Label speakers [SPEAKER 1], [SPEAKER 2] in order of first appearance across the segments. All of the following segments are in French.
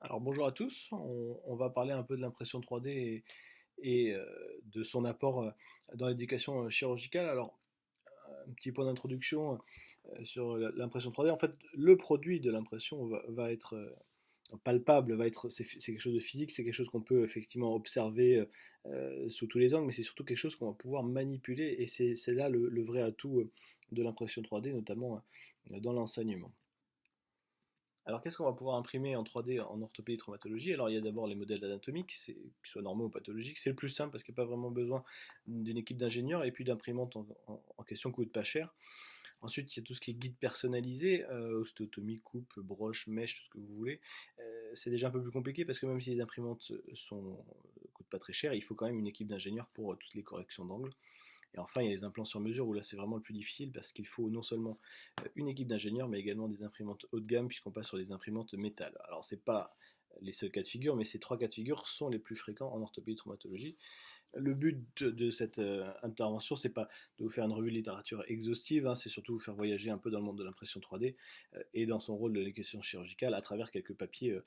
[SPEAKER 1] Alors bonjour à tous, on va parler un peu de l'impression 3D et de son apport dans l'éducation chirurgicale. Alors un petit point d'introduction sur l'impression 3D. En fait, le produit de l'impression va être palpable, c'est quelque chose de physique, c'est quelque chose qu'on peut effectivement observer sous tous les angles, mais c'est surtout quelque chose qu'on va pouvoir manipuler et c'est là le vrai atout de l'impression 3D, notamment dans l'enseignement. Alors, qu'est-ce qu'on va pouvoir imprimer en 3D en orthopédie traumatologie? Alors, il y a d'abord les modèles anatomiques, qu'ils soient normaux ou pathologiques. C'est le plus simple parce qu'il n'y a pas vraiment besoin d'une équipe d'ingénieurs et puis d'imprimante en question coûte pas cher. Ensuite, il y a tout ce qui est guide personnalisé, ostéotomie, coupe, broche, mèche, tout ce que vous voulez. C'est déjà un peu plus compliqué parce que même si les imprimantes coûtent pas très cher, il faut quand même une équipe d'ingénieurs pour toutes les corrections d'angle. Et enfin, il y a les implants sur mesure où là c'est vraiment le plus difficile parce qu'il faut non seulement une équipe d'ingénieurs mais également des imprimantes haut de gamme puisqu'on passe sur des imprimantes métal. Alors c'est pas les seuls cas de figure, mais ces trois cas de figure sont les plus fréquents en orthopédie traumatologie. Le but de cette intervention, c'est pas de vous faire une revue de littérature exhaustive, hein, c'est surtout vous faire voyager un peu dans le monde de l'impression 3D et dans son rôle de l'éducation chirurgicale à travers quelques papiers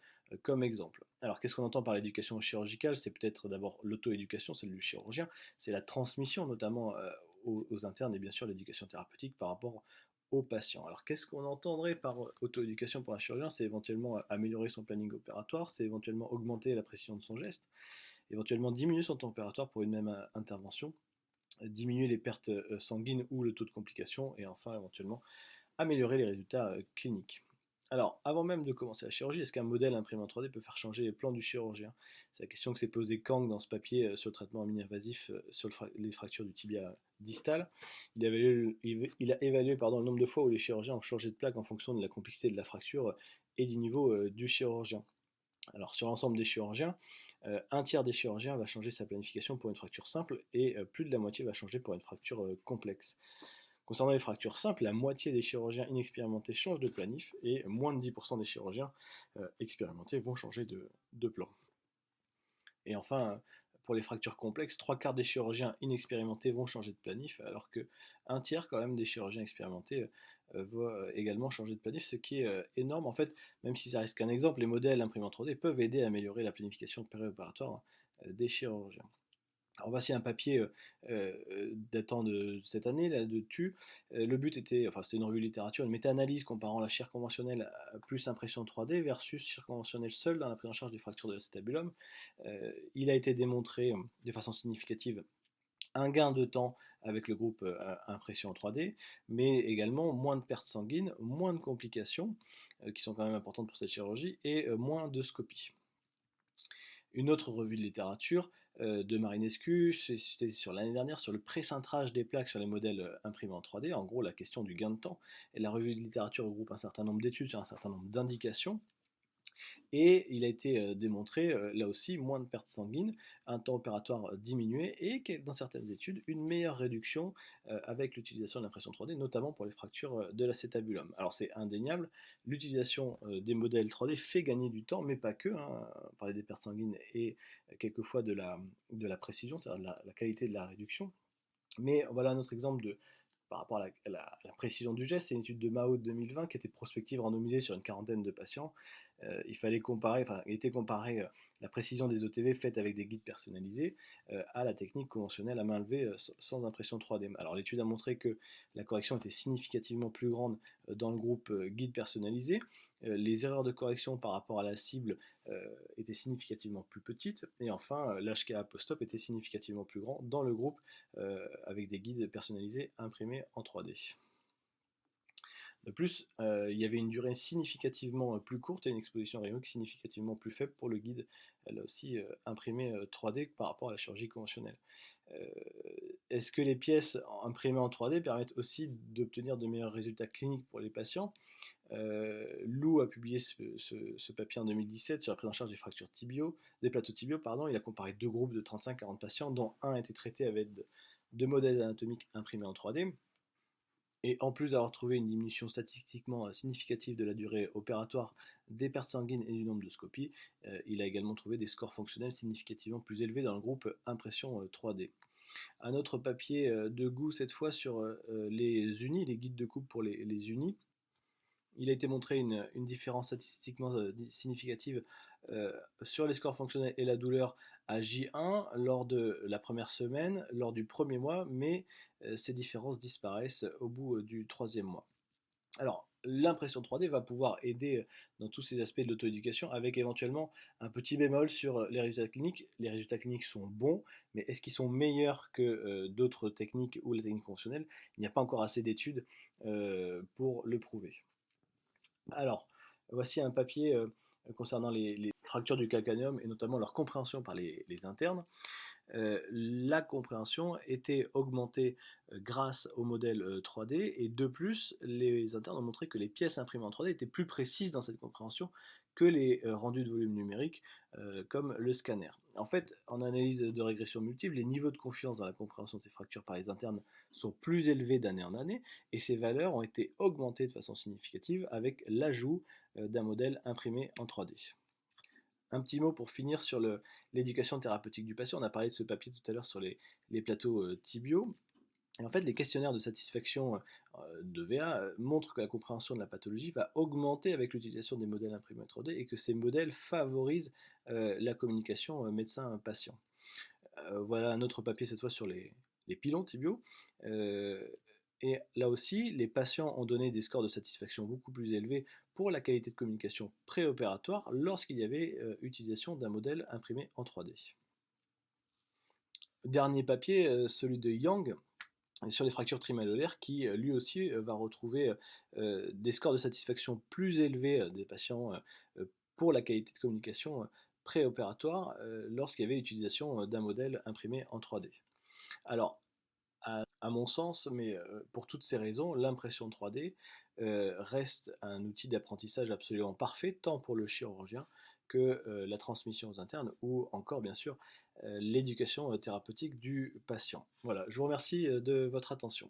[SPEAKER 1] comme exemple. Alors, qu'est-ce qu'on entend par l'éducation chirurgicale? C'est peut-être d'abord l'auto-éducation, celle du chirurgien, c'est la transmission notamment aux internes et bien sûr l'éducation thérapeutique par rapport aux patients. Alors, qu'est-ce qu'on entendrait par auto-éducation pour un chirurgien? C'est éventuellement améliorer son planning opératoire, c'est éventuellement augmenter la précision de son geste, éventuellement diminuer son temps opératoire pour une même intervention, diminuer les pertes sanguines ou le taux de complications, et enfin éventuellement améliorer les résultats cliniques. Alors, avant même de commencer la chirurgie, est-ce qu'un modèle imprimé en 3D peut faire changer les plans du chirurgien? C'est la question que s'est posée Kang dans ce papier sur le traitement mini-invasif sur les fractures du tibia distal. Il a évalué le nombre de fois où les chirurgiens ont changé de plaque en fonction de la complexité de la fracture et du niveau du chirurgien. Alors, sur l'ensemble des chirurgiens, un tiers des chirurgiens va changer sa planification pour une fracture simple et plus de la moitié va changer pour une fracture complexe. Concernant les fractures simples, la moitié des chirurgiens inexpérimentés changent de planif et moins de 10% des chirurgiens expérimentés vont changer de plan. Et enfin, pour les fractures complexes, trois quarts des chirurgiens inexpérimentés vont changer de planif, alors que un tiers quand même des chirurgiens expérimentés va également changer de planif, ce qui est énorme. En fait, même si ça reste qu'un exemple, les modèles imprimés 3D peuvent aider à améliorer la planification périopératoire des chirurgiens. Alors voici un papier datant de cette année, là, de TU. Le but était, enfin c'était une revue de littérature, une méta-analyse comparant la chaire conventionnelle plus impression 3D versus chaire conventionnelle seule dans la prise en charge des fractures de l'acétabulum. Il a été démontré de façon significative un gain de temps avec le groupe impression 3D, mais également moins de pertes sanguines, moins de complications, qui sont quand même importantes pour cette chirurgie, et moins de scopies. Une autre revue de littérature de Marinescu, c'était sur l'année dernière, sur le précintrage des plaques sur les modèles imprimés en 3D, en gros la question du gain de temps. Et la revue de littérature regroupe un certain nombre d'études sur un certain nombre d'indications. Et il a été démontré, là aussi, moins de pertes sanguines, un temps opératoire diminué et dans certaines études, une meilleure réduction avec l'utilisation de l'impression 3D, notamment pour les fractures de l'acétabulum. Alors c'est indéniable, l'utilisation des modèles 3D fait gagner du temps, mais pas que. Hein, on parlait des pertes sanguines et quelquefois de la précision, c'est-à-dire de la qualité de la réduction. Mais voilà un autre exemple par rapport à la précision du geste. C'est une étude de Mao de 2020 qui était prospective randomisée sur une quarantaine de patients. Il fallait comparer, enfin, il était comparé la précision des OTV faite avec des guides personnalisés à la technique conventionnelle à main levée sans impression 3D. Alors l'étude a montré que la correction était significativement plus grande dans le groupe guide personnalisé. Les erreurs de correction par rapport à la cible étaient significativement plus petites. Et enfin, l'HKA post-op était significativement plus grand dans le groupe avec des guides personnalisés imprimés en 3D. De plus, il y avait une durée significativement plus courte et une exposition rayon significativement plus faible pour le guide, là aussi imprimé 3D par rapport à la chirurgie conventionnelle. Euh, Est-ce que les pièces imprimées en 3D permettent aussi d'obtenir de meilleurs résultats cliniques pour les patients? Lou a publié ce papier en 2017 sur la prise en charge des fractures des plateaux tibiaux. Pardon. Il a comparé deux groupes de 35-40 patients, dont un a été traité avec deux modèles anatomiques imprimés en 3D. Et en plus d'avoir trouvé une diminution statistiquement significative de la durée opératoire, des pertes sanguines et du nombre de scopies, il a également trouvé des scores fonctionnels significativement plus élevés dans le groupe impression 3D. Un autre papier de goût cette fois sur les unis, les guides de coupe pour les unis, Il a été montré une différence statistiquement significative sur les scores fonctionnels et la douleur à J1 lors de la première semaine, lors du premier mois, mais ces différences disparaissent au bout du troisième mois. Alors, l'impression 3D va pouvoir aider dans tous ces aspects de l'auto-éducation avec éventuellement un petit bémol sur les résultats cliniques. Les résultats cliniques sont bons, mais est-ce qu'ils sont meilleurs que d'autres techniques ou la technique fonctionnelle? Il n'y a pas encore assez d'études pour le prouver. Alors, voici un papier concernant les fractures du calcanéum et notamment leur compréhension par les internes. La compréhension était augmentée grâce au modèle 3D et de plus, les internes ont montré que les pièces imprimées en 3D étaient plus précises dans cette compréhension que les rendus de volume numérique comme le scanner. En fait, en analyse de régression multiple, les niveaux de confiance dans la compréhension de ces fractures par les internes sont plus élevés d'année en année et ces valeurs ont été augmentées de façon significative avec l'ajout d'un modèle imprimé en 3D. Un petit mot pour finir sur l'éducation thérapeutique du patient. On a parlé de ce papier tout à l'heure sur les plateaux tibiaux. Et en fait, les questionnaires de satisfaction de VA montrent que la compréhension de la pathologie va augmenter avec l'utilisation des modèles imprimés 3D et que ces modèles favorisent la communication médecin-patient. Voilà un autre papier cette fois sur les pilons tibiaux. Euh, et là aussi, les patients ont donné des scores de satisfaction beaucoup plus élevés pour la qualité de communication préopératoire lorsqu'il y avait utilisation d'un modèle imprimé en 3D. Dernier papier, celui de Yang, sur les fractures trimalolaires, qui lui aussi va retrouver des scores de satisfaction plus élevés des patients pour la qualité de communication préopératoire lorsqu'il y avait utilisation d'un modèle imprimé en 3D. Alors, à mon sens, mais pour toutes ces raisons, l'impression 3D reste un outil d'apprentissage absolument parfait, tant pour le chirurgien que la transmission aux internes ou encore, bien sûr, l'éducation thérapeutique du patient. Voilà, je vous remercie de votre attention.